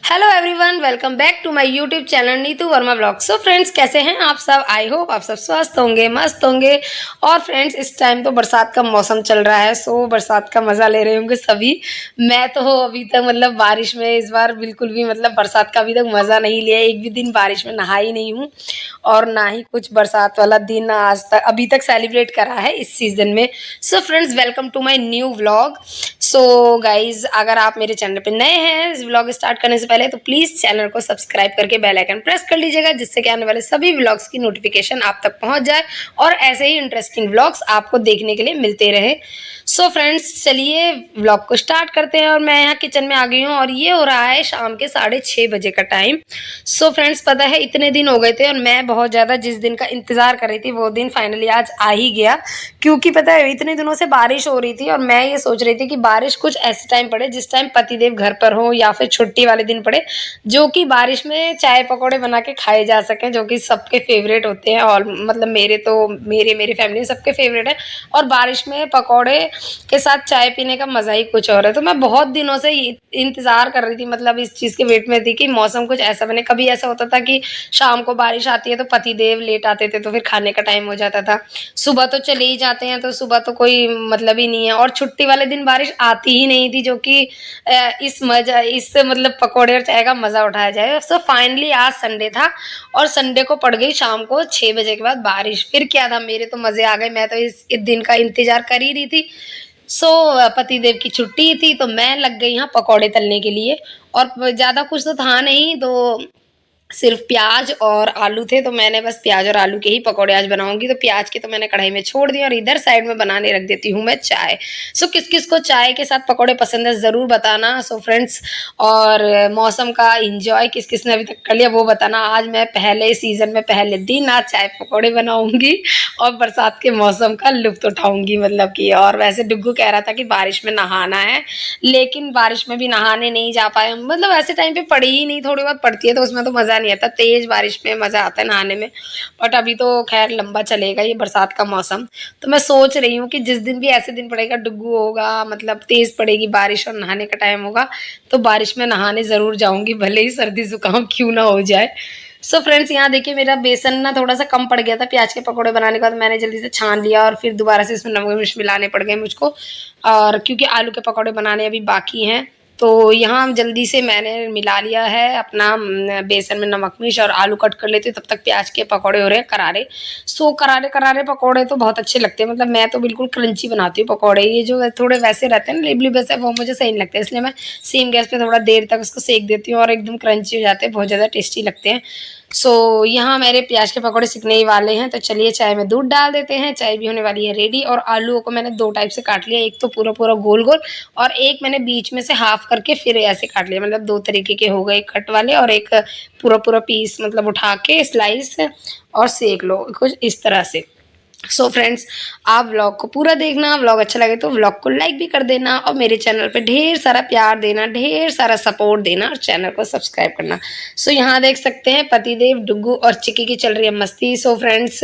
Hello everyone, welcome back to my YouTube channel Neetu Verma blog. So friends, कैसे हैं आप सब? आई होप आप सब स्वस्थ होंगे, मस्त होंगे। और फ्रेंड्स, इस टाइम तो बरसात का मौसम चल रहा है, सो बरसात का मज़ा ले रहे होंगे सभी। मैं तो अभी तक बारिश में इस बार बिल्कुल भी बरसात का अभी तक मज़ा नहीं लिया। एक भी दिन बारिश में नहाई नहीं हूँ और ना ही कुछ बरसात वाला दिन आज तक अभी तक सेलिब्रेट करा है इस सीज़न में। So friends, welcome to my new vlog. So guys, अगर आप मेरे चैनल पे नए हैं इस व्लॉग स्टार्ट करने से पहले, तो प्लीज़ चैनल को सब्सक्राइब करके बेल आइकन प्रेस कर लीजिएगा, जिससे कि आने वाले सभी व्लॉग्स की नोटिफिकेशन आप तक पहुंच जाए और ऐसे ही इंटरेस्टिंग व्लॉग्स आपको देखने के लिए मिलते रहे। सो फ्रेंड्स, चलिए व्लॉग को स्टार्ट करते हैं। और मैं यहाँ किचन में आ गई हूँ और ये हो रहा है शाम के 6:30 बजे का टाइम। सो फ्रेंड्स, पता है इतने दिन हो गए थे और मैं बहुत ज़्यादा जिस दिन का इंतज़ार कर रही थी वो दिन फाइनली आज आ ही गया। क्योंकि पता है इतने दिनों से बारिश हो रही थी और मैं ये सोच रही थी कि बारिश कुछ ऐसे टाइम पड़े जिस टाइम पतिदेव घर पर हो या फिर छुट्टी वाले दिन पड़े, जो कि बारिश में चाय पकौड़े बना के खाए जा सकें, जो कि सबके फेवरेट होते हैं। और मेरे तो मेरे फैमिली में सबके फेवरेट है। और बारिश में पकौड़े के साथ चाय पीने का मज़ा ही कुछ और है। तो मैं बहुत दिनों से इंतज़ार कर रही थी, इस चीज़ के वेट में थी कि मौसम कुछ ऐसा बने। कभी ऐसा होता था कि शाम को बारिश आती है तो पतिदेव लेट आते थे, तो फिर खाने का टाइम हो जाता था। सुबह तो चले ही जाते हैं, तो सुबह तो कोई मतलब ही नहीं है। और छुट्टी वाले दिन बारिश आती ही नहीं थी, जो कि इस पकौड़े और चाय का मज़ा उठाया जाए। सो फाइनली आज संडे था और संडे को पड़ गई शाम को 6 बजे के बाद बारिश। फिर क्या था, मेरे तो मज़े आ गए। मैं तो इस दिन का इंतज़ार कर ही रही थी। सो पतिदेव की छुट्टी थी तो मैं लग गई यहाँ पकौड़े तलने के लिए। और ज़्यादा कुछ तो था नहीं, तो सिर्फ प्याज और आलू थे, तो मैंने बस प्याज और आलू के ही पकौड़े आज बनाऊंगी। तो प्याज के तो मैंने कढ़ाई में छोड़ दिया और इधर साइड में बनाने रख देती हूँ मैं चाय। सो किस किस को चाय के साथ पकौड़े पसंद है ज़रूर बताना। सो फ्रेंड्स, और मौसम का इंजॉय किस किस ने अभी तक कर लिया वो बताना। आज मैं पहले सीज़न में पहले दिन आज चाय पकौड़े बनाऊंगी और बरसात के मौसम का लुत्फ उठाऊंगी कि। और वैसे डुग्गू कह रहा था कि बारिश में नहाना है, लेकिन बारिश में भी नहाने नहीं जा पाए। ऐसे टाइम पे पड़ी ही नहीं, थोड़ी बहुत पड़ती है तो उसमें तो मज़ा नहीं आता। तेज़ बारिश में मज़ा आता है नहाने में, बट अभी तो खैर लंबा चलेगा ये बरसात का मौसम। तो मैं सोच रही हूँ कि जिस दिन भी ऐसे दिन पड़ेगा, डुग्गू होगा, तेज़ पड़ेगी बारिश और नहाने का टाइम होगा, तो बारिश में नहाने ज़रूर जाऊँगी, भले ही सर्दी ज़ुकाम क्यों ना हो जाए। सो फ्रेंड्स, यहाँ देखिए मेरा बेसन ना थोड़ा सा कम पड़ गया था प्याज के पकौड़े बनाने के बाद। मैंने जल्दी से छान लिया और फिर दोबारा से इसमें नमक मिर्च मिलाने पड़ गए मुझको। और क्योंकि आलू के पकौड़े बनाने अभी बाकी हैं, तो यहाँ जल्दी से मैंने मिला लिया है अपना बेसन में नमक मिर्च। और आलू कट कर लेती हूँ, तब तक प्याज के पकौड़े हो रहे हैं करारे। सो करारे करारे पकौड़े तो बहुत अच्छे लगते हैं। मैं तो बिल्कुल क्रंची बनाती हूँ पकौड़े। ये जो थोड़े वैसे रहते हैं ना, लेबली वैसे, वो मुझे सही नहीं लगते, इसलिए मैं सेम गैस पे थोड़ा देर तक उसको सेक देती हूँ और एकदम क्रंची हो जाते हैं, बहुत ज़्यादा टेस्टी लगते हैं। सो यहाँ मेरे प्याज के पकौड़े सिकने ही वाले हैं, तो चलिए चाय में दूध डाल देते हैं। चाय भी होने वाली है रेडी। और आलूओं को मैंने 2 टाइप से काट लिया, एक तो पूरा पूरा गोल गोल और एक मैंने बीच में से हाफ करके फिर ऐसे काट लिया। 2 तरीके के हो गए, कट वाले और एक पूरा पूरा पीस उठा के स्लाइस और सेक लो कुछ इस तरह से। सो फ्रेंड्स, आप व्लॉग को पूरा देखना। व्लॉग अच्छा लगे तो व्लॉग को लाइक भी कर देना और मेरे चैनल पे ढेर सारा प्यार देना, ढेर सारा सपोर्ट देना और चैनल को सब्सक्राइब करना। सो यहाँ देख सकते हैं पतिदेव, डुग्गू और चिक्की की चल रही है मस्ती। सो फ्रेंड्स,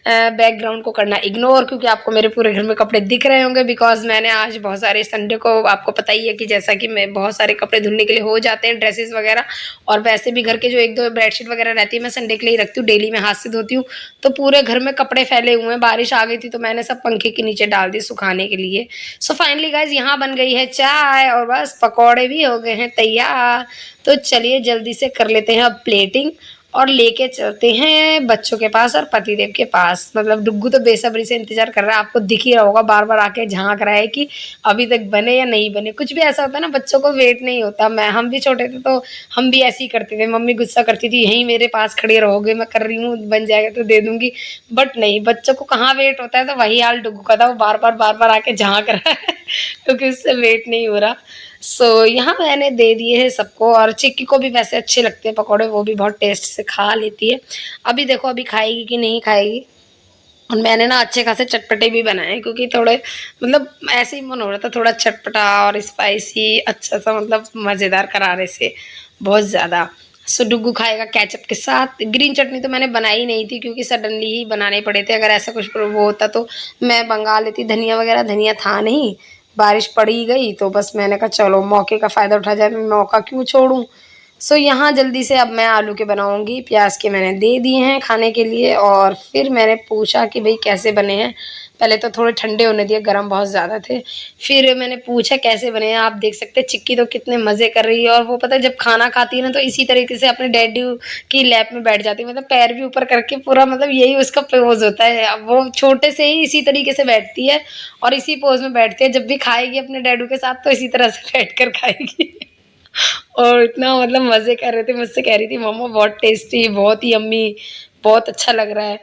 बैकग्राउंड को करना इग्नोर, क्योंकि आपको मेरे पूरे घर में कपड़े दिख रहे होंगे। बिकॉज मैंने आज बहुत सारे, संडे को आपको पता ही है कि जैसा कि मैं बहुत सारे कपड़े धुलने के लिए हो जाते हैं, ड्रेसेस वगैरह। और वैसे भी घर के जो 1-2 बेडशीट वगैरह रहती है मैं संडे के लिए रखती हूँ, डेली मैं हाथ से धोती हूँ। तो पूरे घर में कपड़े फैले हुए हैं, बारिश आ गई थी तो मैंने सब पंखे के नीचे डाल दी सुखाने के लिए। सो फाइनली गाइज, यहाँ बन गई है चाय और बस पकौड़े भी हो गए हैं तैयार। तो चलिए जल्दी से कर लेते हैं अब प्लेटिंग और लेके चलते हैं बच्चों के पास और पतिदेव के पास। डुग्गू तो बेसब्री से इंतजार कर रहा है, आपको दिख ही रहा होगा, बार बार आके झांक रहा है कि अभी तक बने या नहीं बने। कुछ भी ऐसा होता है ना, बच्चों को वेट नहीं होता। हम भी छोटे थे तो हम भी ऐसे ही करते थे। मम्मी गुस्सा करती थी, यहीं मेरे पास खड़े रहोगे, मैं कर रही हूँ, बन जाएगा तो दे दूंगी। बट नहीं, बच्चों को कहाँ वेट होता है। तो वही हाल डुग्गू का था, वो बार बार आके झांक रहा है क्योंकि उससे वेट नहीं हो रहा। सो यहाँ मैंने दे दिए हैं सबको। और चिक्की को भी वैसे अच्छे लगते हैं पकौड़े, वो भी बहुत टेस्ट से खा लेती है। अभी देखो अभी खाएगी कि नहीं खाएगी। और मैंने ना अच्छे खासे चटपटे भी बनाए, क्योंकि थोड़े ऐसे ही मन हो रहा था, थोड़ा चटपटा और स्पाइसी, अच्छा सा मज़ेदार करारे से, बहुत ज़्यादा। सो डुग्गू खाएगा केचप के साथ। ग्रीन चटनी तो मैंने बनाई नहीं थी, क्योंकि सडनली ही बनाने पड़े थे। अगर ऐसा कुछ वो होता तो मैं मंगा लेती धनिया वगैरह, धनिया था नहीं, बारिश पड़ ही गई तो बस मैंने कहा चलो मौके का फ़ायदा उठा जाए, मैं मौका क्यों छोड़ूं। सो यहाँ जल्दी से अब मैं आलू के बनाऊँगी। प्याज के मैंने दे दिए हैं खाने के लिए और फिर मैंने पूछा कि भाई कैसे बने हैं। पहले तो थोड़े ठंडे होने दिए, गरम बहुत ज़्यादा थे। फिर मैंने पूछा कैसे बने हैं। आप देख सकते हैं चिक्की तो कितने मज़े कर रही है और वो पता है जब खाना खाती है ना तो इसी तरीके से अपने डैडी की लैप में बैठ जाती है, मतलब पैर भी ऊपर करके पूरा, मतलब यही उसका पोज़ होता है। अब वो छोटे से ही इसी तरीके से बैठती है और इसी पोज़ में बैठती है। जब भी खाएगी अपने डैडू के साथ तो इसी तरह से बैठकर खाएगी। और इतना मतलब मज़े कर रहे थे, मुझसे कह रही थी मम्मा बहुत टेस्टी, बहुत ही यम्मी, बहुत अच्छा लग रहा है।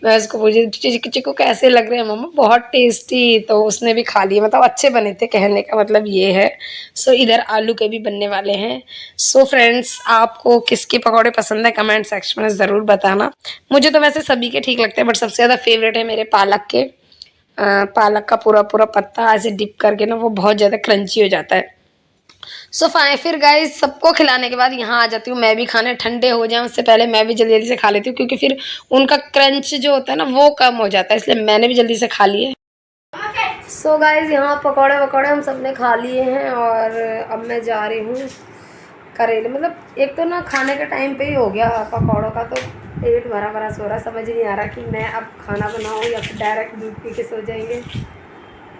मैं उसको पूछी चिक्कू कैसे लग रहे हैं मम्मा, बहुत टेस्टी। तो उसने भी खा लिए, मतलब अच्छे बने थे, कहने का मतलब ये है। सो इधर आलू के भी बनने वाले हैं। सो फ्रेंड्स, आपको किसके पकौड़े पसंद है कमेंट सेक्शन में ज़रूर बताना। मुझे तो वैसे सभी के ठीक लगते हैं बट सबसे ज़्यादा फेवरेट है मेरे पालक के। पालक का पूरा पूरा पत्ता ऐसे डिप करके ना वो बहुत ज़्यादा क्रंची हो जाता है। सो फाइन फिर गाइस सबको खिलाने के बाद यहाँ आ जाती हूँ मैं भी खाने। ठंडे हो जाएं उससे पहले मैं भी जल्दी जल्दी से खा लेती हूँ क्योंकि फिर उनका क्रंच जो होता है ना वो कम हो जाता है, इसलिए मैंने भी जल्दी से खा लिए। सो गाइस यहाँ पकौड़े वकौड़े हम सब ने खा लिए हैं और अब मैं जा रही हूँ करेले। मतलब एक तो ना खाने के टाइम पे ही हो गया पकौड़ों का, तो पेट भरा भरा सो रहा, समझ ही नहीं आ रहा कि मैं अब खाना बनाऊँ या फिर डायरेक्ट दूध पी के सो जाएंगे।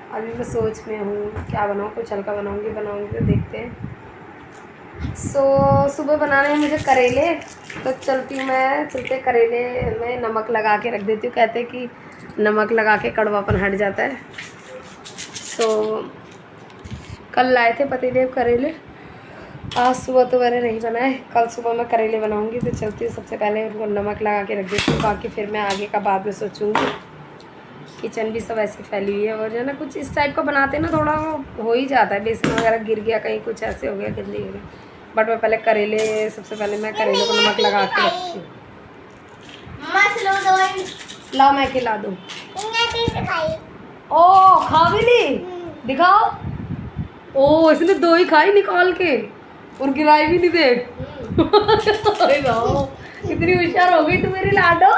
अभी मैं सोच में हूँ क्या बनाऊँ, कुछ हल्का बनाऊँगी तो देखते हैं। सो सुबह बनाने हैं मुझे करेले, तो चलती हूँ मैं। चलते करेले में नमक लगा के रख देती हूँ, कहते हैं कि नमक लगा के कड़वापन हट जाता है। सो कल लाए थे पतिदेव करेले, आज सुबह तो मैंने नहीं बनाए, कल सुबह मैं करेले बनाऊँगी। तो चलती हूँ, सबसे पहले उनको नमक लगा के रख देती हूँ, बाकी फिर मैं आगे का बाद में सोचूँगी। किचन भी सब ऐसी फैली हुई है और जो है ना कुछ इस टाइप का बनाते हैं ना थोड़ा हो ही जाता है, बेसन वगैरह गिर गया कहीं, कुछ ऐसे हो गया गंदी हो गई। बट मैं पहले करेले, सबसे पहले मैं करेले को नमक लगा के रखती हूँ। लाओ मैं खिला दूँ। ओ खा भी ली, दिखाओ। ओ इसने दो ही खाई निकाल के और गिराई भी नहीं, देख। कितनी होशियार हो गई तू मेरी लाडो।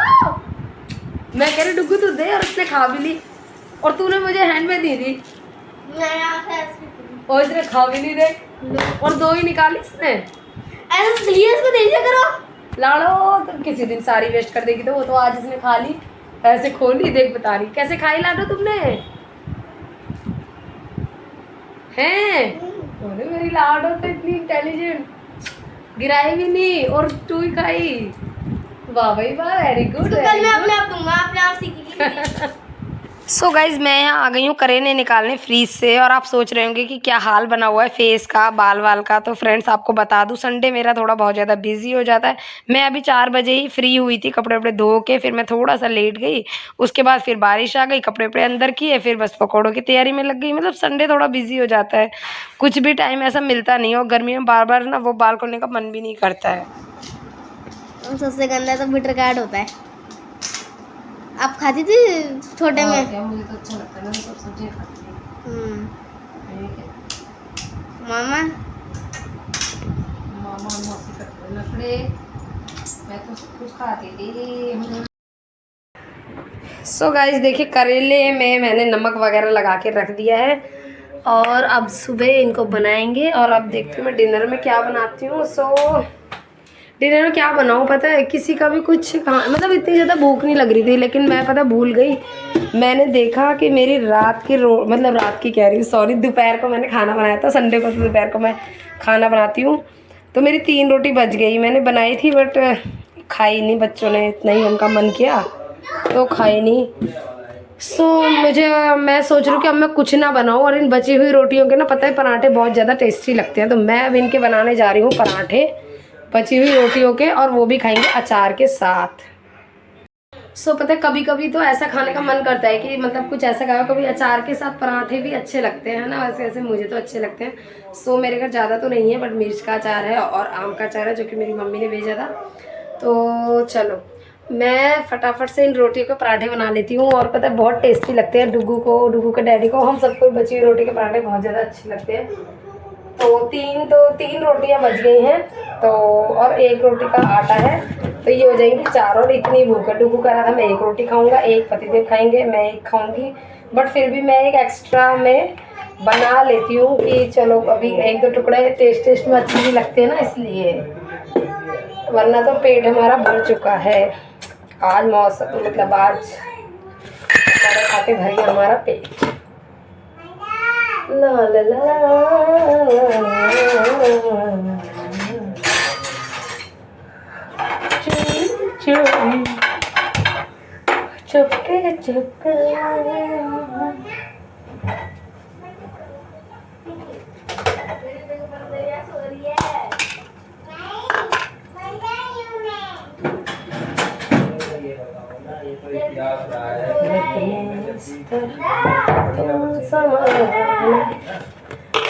मैं कह रही डुगू तू दे और उसने खा भी ली और तूने मुझे हैंड में दी थी और इसने खा भी नहीं, दे। और दो ही निकाली इसने। ऐसे इसको दे दिया करो लाडो, तो किसी दिन सारी वेस्ट कर देगी। तो वो तो आज इसने खा ली, ऐसे खोली, देख बता रही कैसे खाई लाडो तुमने हैं। अरे मेरी लाडो तो इतनी इंटेलिजेंट, गिराई भी नहीं और तू ही खाई। वाह भाई वाह, वेरी गुड। कल मैं अपने आप दूंगा, अपने आप सीखेगी। सो गाइज मैं यहाँ आ गई हूँ करेले निकालने फ्रीज से और आप सोच रहे होंगे कि क्या हाल बना हुआ है फेस का, बाल वाल का। तो फ्रेंड्स आपको बता दूँ संडे मेरा थोड़ा बहुत ज़्यादा बिजी हो जाता है। मैं अभी 4 बजे ही फ्री हुई थी, कपड़े वपड़े धो के फिर मैं थोड़ा सा लेट गई। उसके बाद फिर बारिश आ गई, कपड़े वपड़े अंदर किए, फिर बस पकौड़ों की तैयारी में लग गई। मतलब संडे थोड़ा बिजी हो जाता है, कुछ भी टाइम ऐसा मिलता नहीं है और गर्मी में बार बार ना वो बाल खोलने का मन भी नहीं करता है। सबसे गंदा तो बिटर कार्ड होता है। आप खाती थी छोटे में? क्या मुझे तो अच्छा लगता है, मैं सब सब्जियां खाती हूँ। मामा मामा मौसी करते नखरे, मैं तो सब कुछ खाती थी। सो गाइस देखिए करेले में मैंने नमक वगैरह लगा के रख दिया है और अब सुबह इनको बनाएंगे और अब देखती हूँ मैं डिनर में क्या बनाती हूँ। सो डिनर में क्या बनाऊँ पता है, किसी का भी कुछ मतलब इतनी ज़्यादा भूख नहीं लग रही थी, लेकिन मैं पता भूल गई। मैंने देखा कि मेरी रात की मतलब रात की कह रही हूँ, सॉरी, दोपहर को मैंने खाना बनाया था। संडे को तो दोपहर को मैं खाना बनाती हूँ, तो मेरी 3 रोटी बच गई। मैंने बनाई थी बट खाई नहीं, बच्चों ने इतना ही उनका मन किया तो खाई नहीं। मैं सोच रही हूँ कि अब मैं कुछ ना बनाऊँ और इन बची हुई रोटियों के ना पता है पराठे बहुत ज़्यादा टेस्टी लगते हैं, तो मैं अब इनके बनाने जा रही हूँ पराठे बची हुई रोटियों के, और वो भी खाएंगे अचार के साथ। पता है कभी कभी तो ऐसा खाने का मन करता है कि मतलब कुछ ऐसा खाओ, कभी अचार के साथ पराठे भी अच्छे लगते हैं ना, वैसे ऐसे मुझे तो अच्छे लगते हैं। मेरे घर ज़्यादा तो नहीं है बट मिर्च का अचार है और आम का अचार है जो कि मेरी मम्मी ने भेजा था। तो चलो मैं फटाफट से इन रोटियों के पराठे बना लेती हूँ और पता है बहुत टेस्टी लगते हैं। डुगू के डैडी को, हम सबको बची हुई रोटी के पराठे बहुत ज़्यादा अच्छे लगते हैं। तो तीन रोटियां बच गई हैं, तो और 1 रोटी का आटा है, तो ये हो जाएंगी 4। और इतनी भूख है, डुगू कह रहा था मैं 1 रोटी खाऊंगा, 1 पतिदेव खाएंगे, मैं 1 खाऊंगी, बट फिर भी मैं 1 एक्स्ट्रा में बना लेती हूँ कि चलो अभी 1-2 टुकड़े टेस्ट में अच्छे भी लगते हैं ना, इसलिए। वरना तो पेट हमारा भर चुका है। आज मौसम मतलब आज खाते खाते भर गया हमारा पेट। ला ला ला चोरी चुपके चुपके।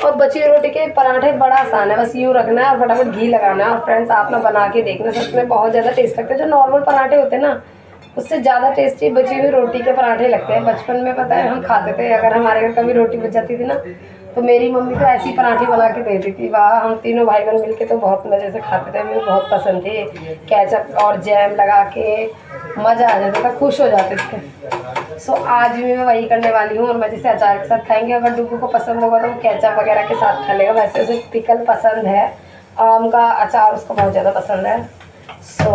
और बची रोटी के पराठे बड़ा आसान है, बस यूँ रखना है और फटाफट घी लगाना है। और फ्रेंड्स आप ना बना के देखना, सच में बहुत ज़्यादा टेस्ट लगते हैं। जो नॉर्मल पराठे होते हैं ना, उससे ज़्यादा टेस्टी बची हुई रोटी के पराठे लगते हैं। बचपन में पता है हम खाते थे, अगर हमारे घर कभी रोटी बच जाती थी ना, तो मेरी मम्मी तो ऐसी पराठे बना के देती थी। वाह, हम तीनों भाई बहन मिलके तो बहुत मज़े से खाते थे। मुझे बहुत पसंद थे, केचप और जैम लगा के मज़ा आ जाता था, खुश हो जाते थे। सो आज भी मैं वही करने वाली हूँ और मज़े से अचार के साथ खाएंगे। अगर डुगू को पसंद होगा तो वो केचप वगैरह के साथ खा लेगा। वैसे उसे पिकल पसंद है, आम का अचार उसको बहुत ज़्यादा पसंद है। सो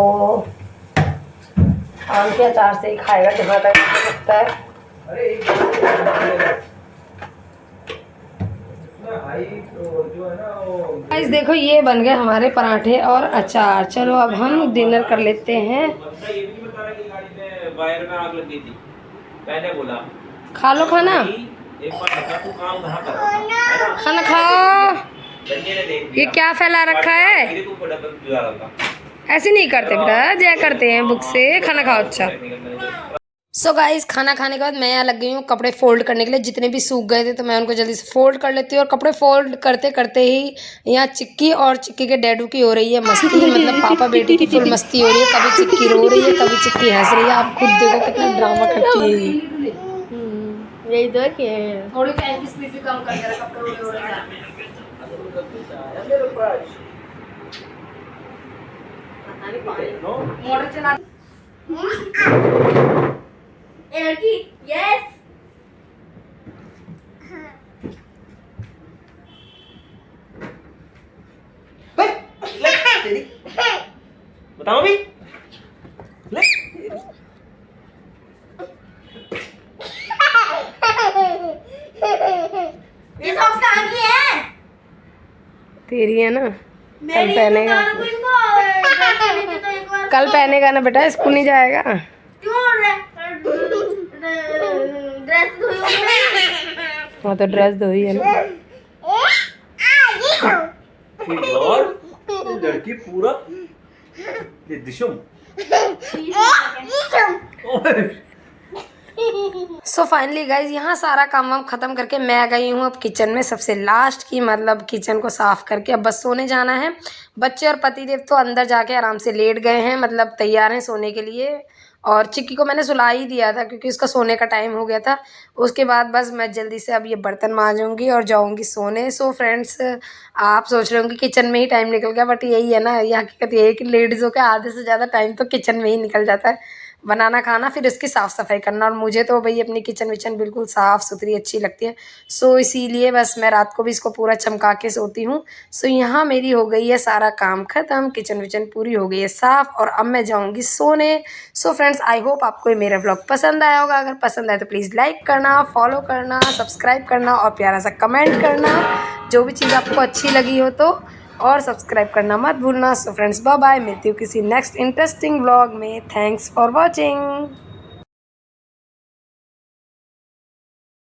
आम के अचार से ही खाएगा जहाँ तक मुझे लगता है। गाइस देखो, ये बन गए हमारे पराठे और अचार। चलो अब हम डिनर कर लेते हैं। वायर में आग लग गई थी, मैंने बोला खा लो खाना, एक बार बता तू काम कहाँ कर रहा है? खाना खाओ। धन्य ने देख ये लिया। क्या फैला रखा है? फिर तू बड़ा बंद जा रहा था। ऐसे नहीं करते बेटा, जय करते हैं बुक से। खाना खाओ अच्छा। सो गाइस, खाना खाने के बाद मैं यहाँ लग गई हूँ कपड़े फोल्ड करने के लिए। जितने भी सूख गए थे तो मैं उनको जल्दी से फोल्ड कर लेती हूँ। और कपड़े फोल्ड करते करते ही यहाँ चिक्की और चिक्की के डैडू की हो रही है मस्ती, मतलब पापा बेटी की फुल मस्ती हो रही है। कभी चिक्की रो रही है, कभी चिक्की हंस रही है। आप खुद देखो कितना ड्रामा करती है ये। यही तो कि थोड़ी फैन की स्पीड भी कम कर दे, कपड़े उड़े उड़े जा रहे हैं। मोटर चला यस बताओ भी ये सॉक्स कहाँ की है? तेरी है ना, कल मेरी पहनेगा। दुकान को इनको तो एक बार कल पहनेगा ना बेटा, स्कूल नहीं जाएगा। क्यों ड्रेस धोई होगी? हाँ तो ड्रेस धोई है ना। यार लड़की पूरा ये दिशुम। सो फाइनली गाइज, यहाँ सारा काम वाम ख़त्म करके मैं गई हूँ अब किचन में, सबसे लास्ट की, मतलब किचन को साफ़ करके अब बस सोने जाना है। बच्चे और पतिदेव तो अंदर जाके आराम से लेट गए हैं, मतलब तैयार हैं सोने के लिए। और चिक्की को मैंने सुला ही दिया था क्योंकि उसका सोने का टाइम हो गया था। उसके बाद बस मैं जल्दी से अब ये बर्तन मांजूंगी और जाऊंगी सोने। सो फ्रेंड्स, आप सोच रहे होंगे किचन में ही टाइम निकल गया, बट यही है ना, ये हकीकत ये है कि लेडीज़ों के आधे से ज़्यादा टाइम तो किचन में ही निकल जाता है। बनाना खाना, फिर इसकी साफ़ सफाई करना। और मुझे तो भाई अपनी किचन विचन बिल्कुल साफ़ सुथरी अच्छी लगती है। सो इसीलिए बस मैं रात को भी इसको पूरा चमका के सोती हूँ। सो यहाँ मेरी हो गई है सारा काम ख़त्म, किचन विचन पूरी हो गई है साफ़, और अब मैं जाऊँगी सोने। सो फ्रेंड्स, आई होप आपको ये मेरा व्लॉग पसंद आया होगा। अगर पसंद आए तो प्लीज़ लाइक करना, फॉलो करना, सब्सक्राइब करना और प्यारा सा कमेंट करना, जो भी चीज़ आपको अच्छी लगी हो तो। और सब्सक्राइब करना मत भूलना। सो फ्रेंड्स, बाय बाय, मिलती हूँ किसी नेक्स्ट इंटरेस्टिंग व्लॉग में। Thanks for watching.